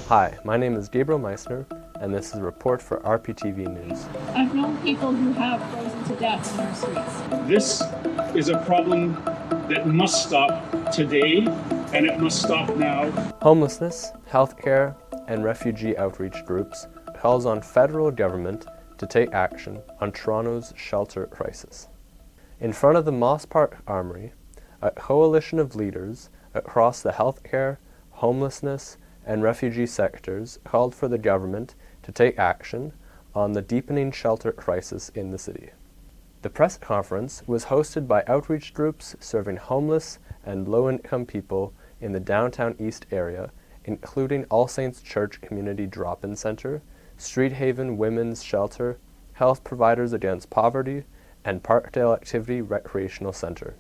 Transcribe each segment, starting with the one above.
Hi, my name is Gabriel Meissner, and this is a report for rptv News. I've known people who have frozen to death in our streets. This is a problem that must stop today, and it must stop now. Homelessness, healthcare, and refugee outreach groups calls on federal government to take action on Toronto's shelter crisis. In front of the Moss Park Armoury, a coalition of leaders across the healthcare, homelessness, and refugee sectors called for the government to take action on the deepening shelter crisis in the city. The press conference was hosted by outreach groups serving homeless and low-income people in the downtown east area, including All Saints Church Community Drop-In Centre, Street Haven Women's Shelter, Health Providers Against Poverty, and Parkdale Activity-Recreation Centre.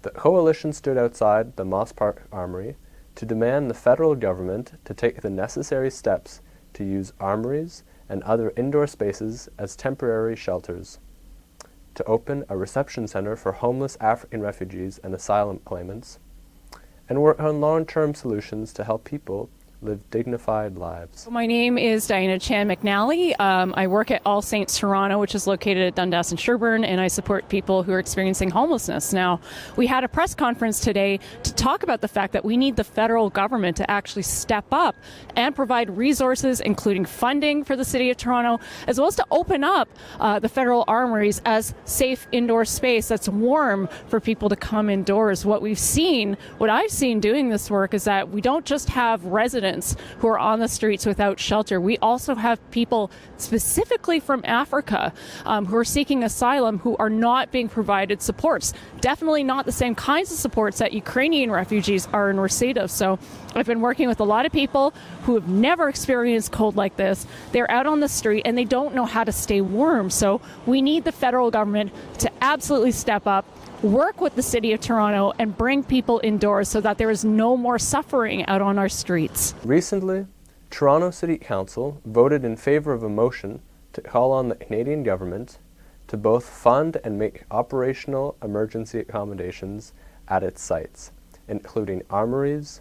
The coalition stood outside the Moss Park Armoury to demand the federal government to take the necessary steps to use armories and other indoor spaces as temporary shelters, to open a reception center for homeless African refugees and asylum claimants, and work on long-term solutions to help people live dignified lives. My name is Diana Chan McNally. I work at All Saints Toronto, which is located at Dundas and Sherbourne, and I support people who are experiencing homelessness. Now, we had a press conference today to talk about the fact that we need the federal government to actually step up and provide resources, including funding for the City of Toronto, as well as to open up the federal armories as safe indoor space that's warm for people to come indoors. What I've seen doing this work is that we don't just have residents who are on the streets without shelter. We also have people specifically from Africa who are seeking asylum who are not being provided supports. Definitely not the same kinds of supports that Ukrainian refugees are in receipt of. So I've been working with a lot of people who have never experienced cold like this. They're out on the street and they don't know how to stay warm. So we need the federal government to absolutely step up, work with the City of Toronto, and bring people indoors so that there is no more suffering out on our streets. Recently, Toronto City Council voted in favor of a motion to call on the Canadian government to both fund and make operational emergency accommodations at its sites, including armories,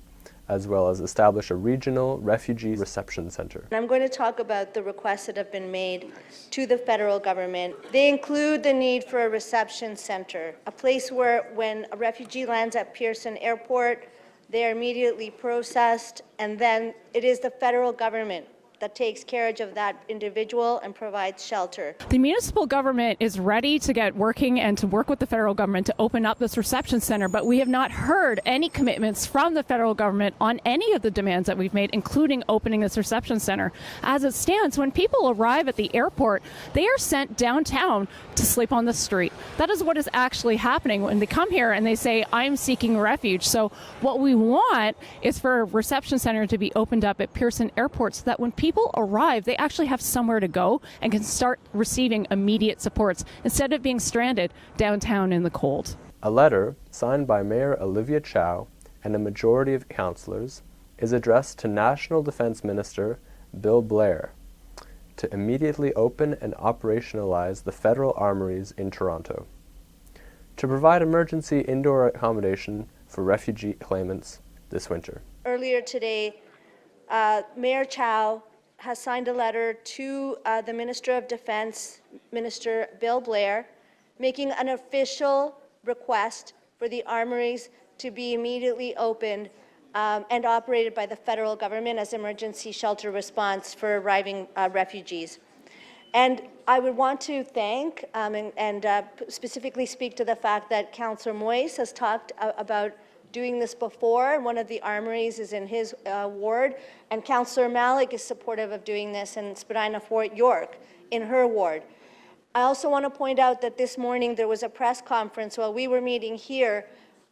as well as establish a regional refugee reception center. I'm going to talk about the requests that have been made to the federal government. They include the need for a reception center, a place where when a refugee lands at Pearson Airport, they are immediately processed, and then it is the federal government that takes care of that individual and provides shelter. The municipal government is ready to get working and to work with the federal government to open up this reception center, but we have not heard any commitments from the federal government on any of the demands that we've made, including opening this reception center. As it stands, when people arrive at the airport, they are sent downtown to sleep on the street. That is what is actually happening when they come here and they say, I'm seeking refuge. So what we want is for a reception center to be opened up at Pearson Airport so that when people arrive, they actually have somewhere to go and can start receiving immediate supports instead of being stranded downtown in the cold. A letter signed by Mayor Olivia Chow and a majority of councillors is addressed to National Defence Minister Bill Blair to immediately open and operationalize the federal armories in Toronto, to provide emergency indoor accommodation for refugee claimants this winter. Earlier today, Mayor Chow has signed a letter to the Minister of Defense, Minister Bill Blair, making an official request for the armories to be immediately opened and operated by the federal government as emergency shelter response for arriving refugees. And I would want to thank and specifically speak to the fact that Councillor Moise has talked about doing this before. One of the armories is in his ward, and Councillor Malik is supportive of doing this in Spadina Fort York in her ward. I also want to point out that this morning there was a press conference while we were meeting here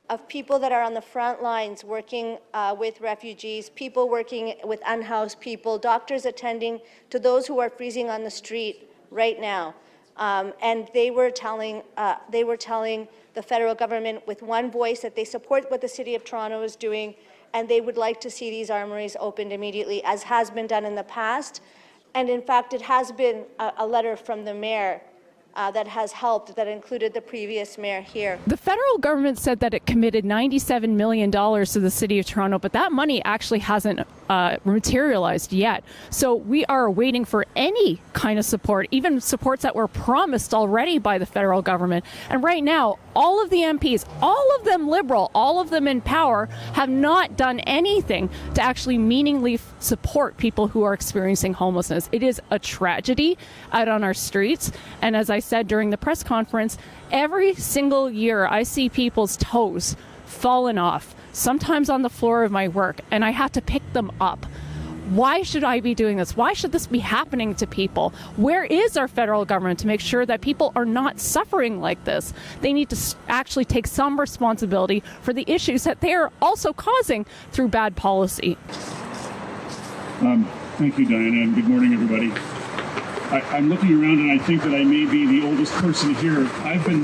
of people that are on the front lines working with refugees, people working with unhoused people, doctors attending to those who are freezing on the street right now. And they were telling the federal government with one voice that they support what the City of Toronto is doing, and they would like to see these armories opened immediately, as has been done in the past. And in fact, it has been a letter from the mayor that has helped, that included the previous mayor here. The federal government said that it committed $97 million to the City of Toronto, but that money actually hasn't materialized yet. So we are waiting for any kind of support, even supports that were promised already by the federal government. And right now, all of the MPs, all of them Liberal, all of them in power, have not done anything to actually meaningfully support people who are experiencing homelessness. It is a tragedy out on our streets. And as I said during the press conference, every single year I see people's toes fallen off, sometimes on the floor of my work, and I have to pick them up. Why should I be doing this? Why should this be happening to people? Where is our federal government to make sure that people are not suffering like this? They need to actually take some responsibility for the issues that they are also causing through bad policy. Thank you, Diana, and good morning, everybody. I'm looking around and I think that I may be the oldest person here. I've been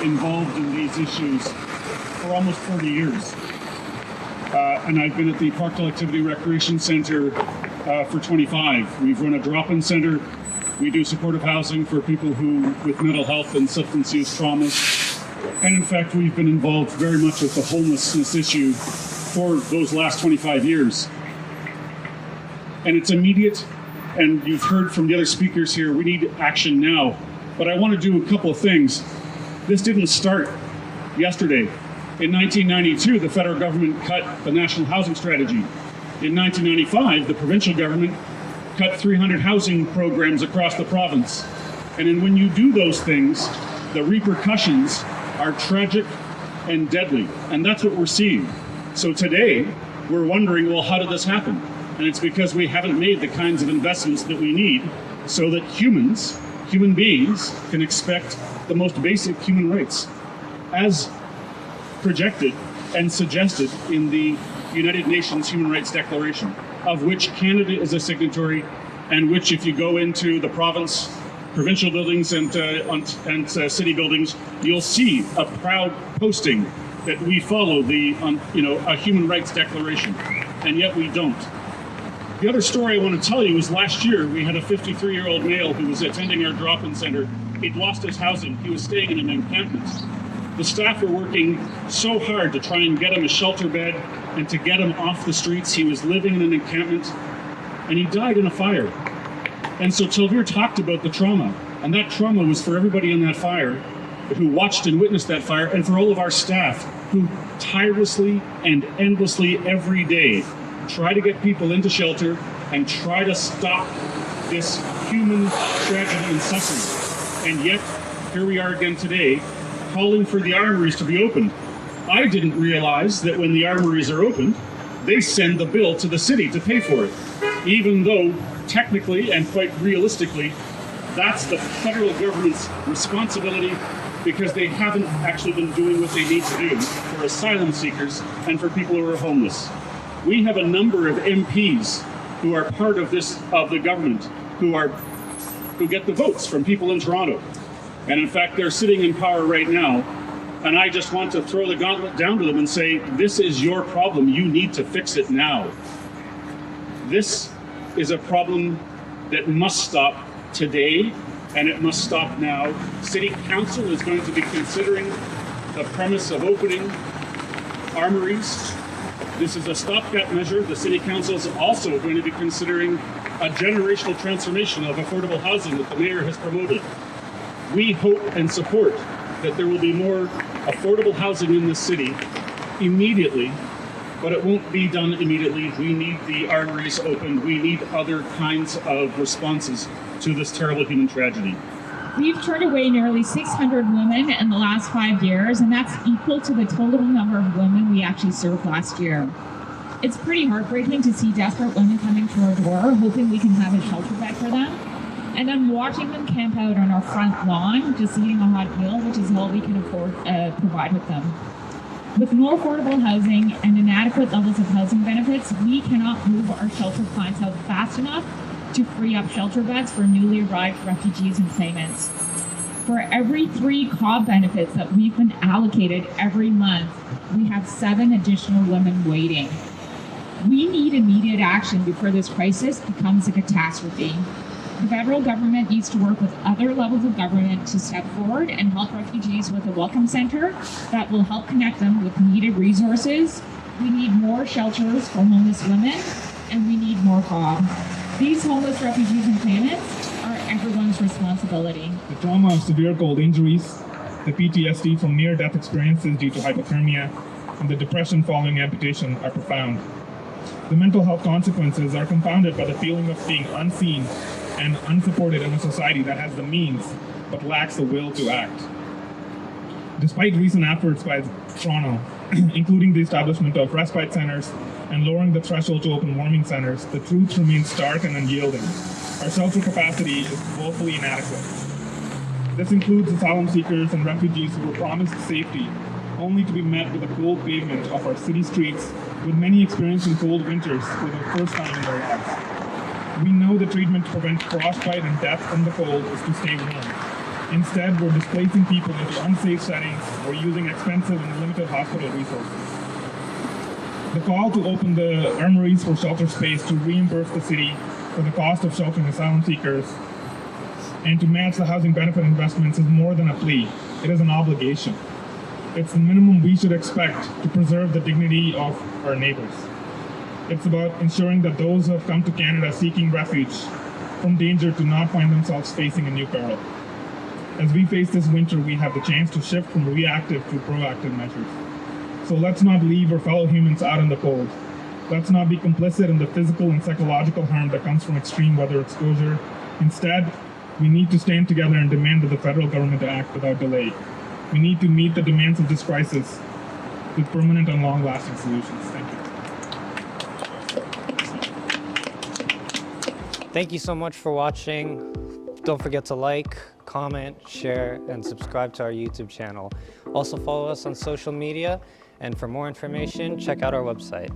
involved in these issues for almost 40 years. And I've been at the Parkdale Activity-Recreation Centre for 25. We've run a drop-in centre. We do supportive housing for people who with mental health and substance use traumas. And in fact, we've been involved very much with the homelessness issue for those last 25 years. And it's immediate, and you've heard from the other speakers here, we need action now. But I want to do a couple of things. This didn't start yesterday. In 1992, the federal government cut the National Housing Strategy. In 1995, the provincial government cut 300 housing programs across the province. And then when you do those things, the repercussions are tragic and deadly. And that's what we're seeing. So today, we're wondering, well, how did this happen? And it's because we haven't made the kinds of investments that we need so that human beings, can expect the most basic human rights as projected and suggested in the United Nations Human Rights Declaration, of which Canada is a signatory, and which, if you go into the provincial buildings and city buildings, you'll see a proud posting that we follow a human rights declaration, and yet we don't. The other story I want to tell you is last year we had a 53-year-old male who was attending our drop-in center. He'd lost his housing. He was staying in an encampment. The staff were working so hard to try and get him a shelter bed and to get him off the streets. He was living in an encampment, and he died in a fire. And so Talvir talked about the trauma, and that trauma was for everybody in that fire who watched and witnessed that fire, and for all of our staff who tirelessly and endlessly every day try to get people into shelter and try to stop this human tragedy and suffering. And yet, here we are again today, calling for the armories to be opened. I didn't realize that when the armories are opened, they send the bill to the city to pay for it, even though technically and quite realistically, that's the federal government's responsibility, because they haven't actually been doing what they need to do for asylum seekers and for people who are homeless. We have a number of MPs who are part of the government, who get the votes from people in Toronto. And in fact, they're sitting in power right now. And I just want to throw the gauntlet down to them and say, this is your problem. You need to fix it now. This is a problem that must stop today, and it must stop now. City Council is going to be considering the premise of opening armories. This is a stopgap measure. The City Council is also going to be considering a generational transformation of affordable housing that the Mayor has promoted. We hope and support that there will be more affordable housing in this city immediately, but it won't be done immediately. We need the armories opened. We need other kinds of responses to this terrible human tragedy. We've turned away nearly 600 women in the last 5 years, and that's equal to the total number of women we actually served last year. It's pretty heartbreaking to see desperate women coming to our door, hoping we can have a shelter bed for them, and then watching them camp out on our front lawn, just eating a hot meal, which is all we can afford provide with them. With no affordable housing and inadequate levels of housing benefits, we cannot move our shelter clients out fast enough to free up shelter beds for newly arrived refugees and claimants. For every 3 COB benefits that we've been allocated every month, we have 7 additional women waiting. We need immediate action before this crisis becomes a catastrophe. The federal government needs to work with other levels of government to step forward and help refugees with a welcome center that will help connect them with needed resources. We need more shelters for homeless women, and we need more jobs. These homeless refugees and claimants are everyone's responsibility. The trauma of severe cold injuries, the PTSD from near-death experiences due to hypothermia, and the depression following amputation are profound. The mental health consequences are compounded by the feeling of being unseen and unsupported in a society that has the means but lacks the will to act. Despite recent efforts by Toronto, including the establishment of respite centres and lowering the threshold to open warming centres, the truth remains stark and unyielding. Our shelter capacity is woefully inadequate. This includes asylum seekers and refugees who were promised safety, only to be met with the cold pavement of our city streets, with many experiencing cold winters for the first time in their lives. We know the treatment to prevent frostbite and death from the cold is to stay warm. Instead, we're displacing people into unsafe settings or using expensive and limited hospital resources. The call to open the armouries for shelter space to reimburse the city for the cost of sheltering asylum seekers and to match the housing benefit investments is more than a plea. It is an obligation. It's the minimum we should expect to preserve the dignity of our neighbours. It's about ensuring that those who have come to Canada seeking refuge from danger do not find themselves facing a new peril. As we face this winter, we have the chance to shift from reactive to proactive measures. So let's not leave our fellow humans out in the cold. Let's not be complicit in the physical and psychological harm that comes from extreme weather exposure. Instead, we need to stand together and demand that the federal government act without delay. We need to meet the demands of this crisis with permanent and long-lasting solutions. Thank you. Thank you so much for watching. Don't forget to like, comment, share, and subscribe to our YouTube channel. Also follow us on social media, and for more information, check out our website.